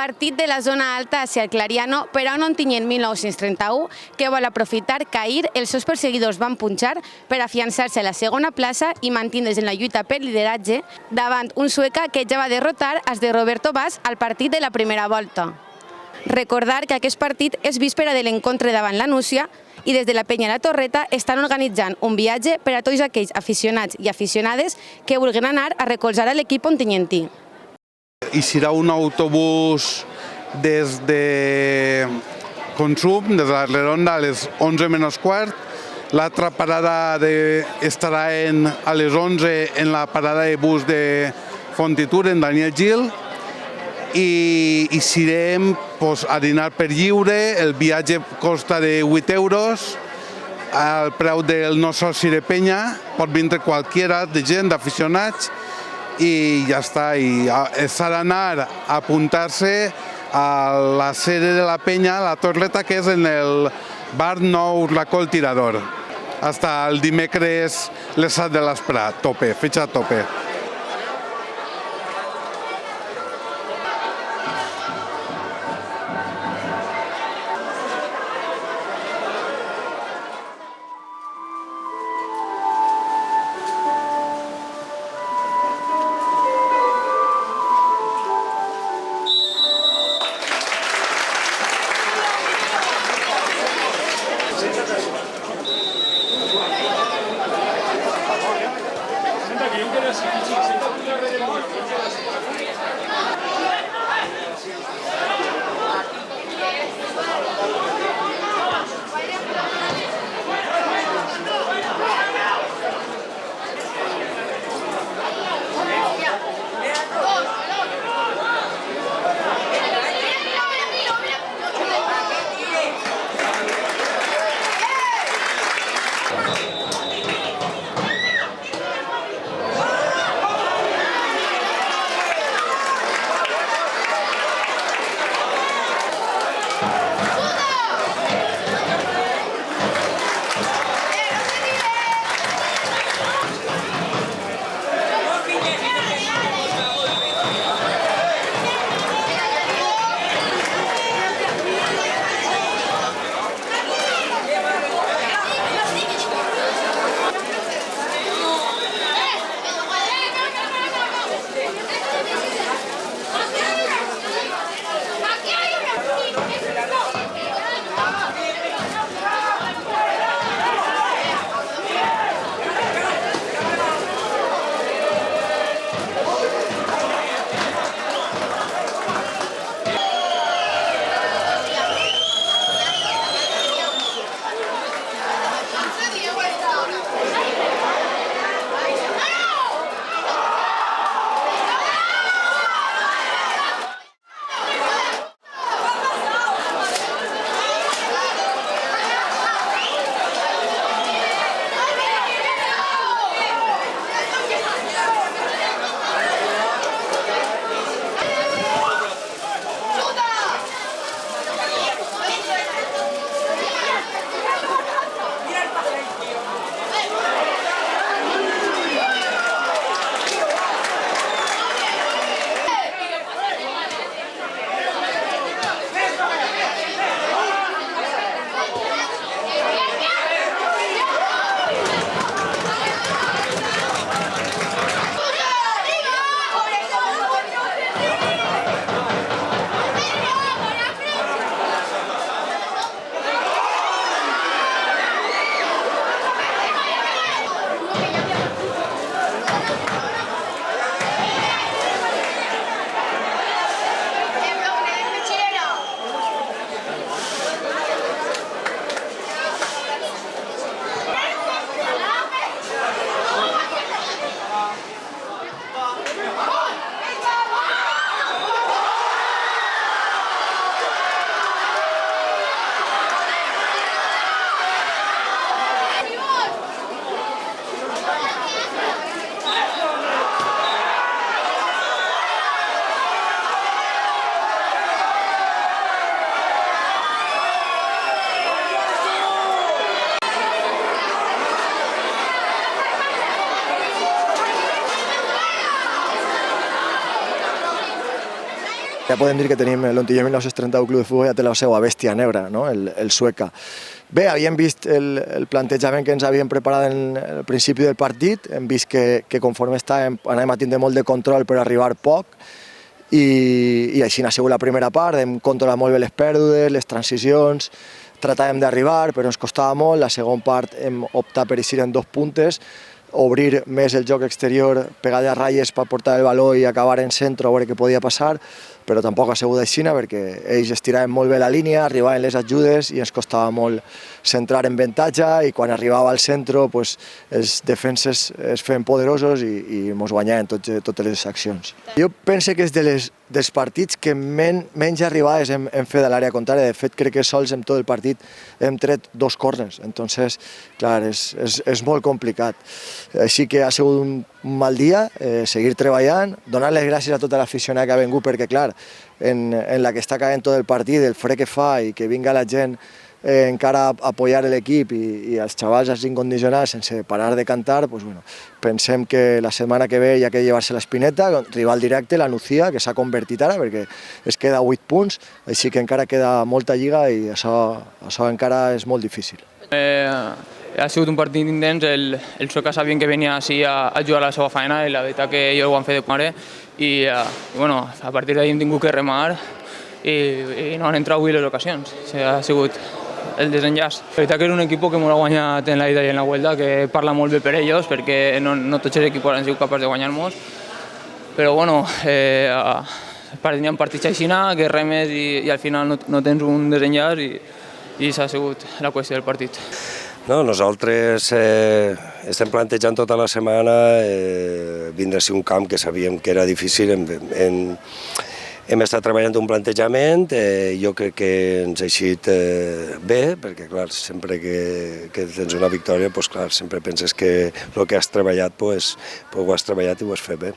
Partit de la zona alta hacia el Clariano, però un Ontinyent 1931 que vol aprofitar que ahir els seus perseguidors van punxar per afiançar-se a la segona plaça i mantindre's en la lluita per lideratge davant un sueca que ja va derrotar els de Roberto Bas al partit de la primera volta. Recordar que aquest partit és víspera de l'encontre davant la Núcia i des de la Penya La Torreta estan organitzant un viatge per a tots aquells aficionats i aficionades que vulguin anar a recolzar a l'equip ontinyentí. I serà un autobús des de Consum, des de la Redonda, a les 11 menys quart. L'altra parada estarà a les 11 en la parada de bus de Fontitur, en Daniel Gil. I serem a dinar per lliure. El viatge costa de 8 euros. Al preu del no soci de penya pot vindre qualsevol de gent, d'aficionats, i ja està. S'ha d'anar a apuntar-se a la sede de la penya, la Torreta, que és en el bar nou Racó el Tirador. Hasta el dimecres les 7 de l'Esprat, tope, fitxa a tope. Ja podem dir que tenim l'Ontinyent 1931 Club de Futbol ja té la seva bèstia negra, no? el Sueca. Bé, havíem vist el plantejament que ens havíem preparat al principi del partit, hem vist que conforme estàvem anàvem a tindre molt de control per arribar poc, i així ha sigut la primera part, hem controlat molt bé les pèrdues, les transicions, tratàvem d'arribar, però ens costava molt. La segona part hem optat per eixir en 2 puntes, obrir més el joc exterior, pegar de ratlles per portar el baló i acabar en centre a veure què podia passar, però tampoc ha sigut així perquè ells estiraven molt bé la línia, arribaven les ajudes i ens costava molt centrar en avantatge, i quan arribava al centre els defenses es feien poderosos i ens guanyaven totes les accions. Jo penso que és dels partits que menys arribades hem fet a l'àrea contrària. De fet, crec que sols en tot el partit hem tret 2 corners, entonces, clar, és molt complicat. Així que ha sigut un mal dia, seguir treballant, donar les gràcies a tota l'aficionada que ha vingut, perquè, clar, en la que està caient tot el partit, el fred que fa i que vinga la gent encara a apoyar l'equip i els xavals als incondicionals sense parar de cantar, pensem que la setmana que ve hi ha que llevar-se l'Espineta, rival directe, la Nucía, que s'ha convertit ara perquè es queda 8 punts, així que encara queda molta lliga i això encara és molt difícil. Ha sigut un partit intens, el Sueca sabien que venia així a jugar a la seva feina i la veritat que ells ho han fet de mare i a partir d'ahir hem tingut que remar i no han entrat avui les ocasions. Ha sigut el desenllaç. La veritat que és un equip que m'ho ha guanyat en la ida i en la vuelta, que parla molt bé per ells perquè no tots els equips han sigut capaços de guanyar-nos, però hi ha partits així que remes i al final no tens un desenllaç i s'ha sigut la qüestió del partit. Nosaltres estem plantejant tota la setmana vindre a ser un camp que sabíem que era difícil. Hem estat treballant un plantejament, jo crec que ens ha eixit bé, perquè clar, sempre que tens una victòria, sempre penses que el que has treballat ho has treballat i ho has fet bé.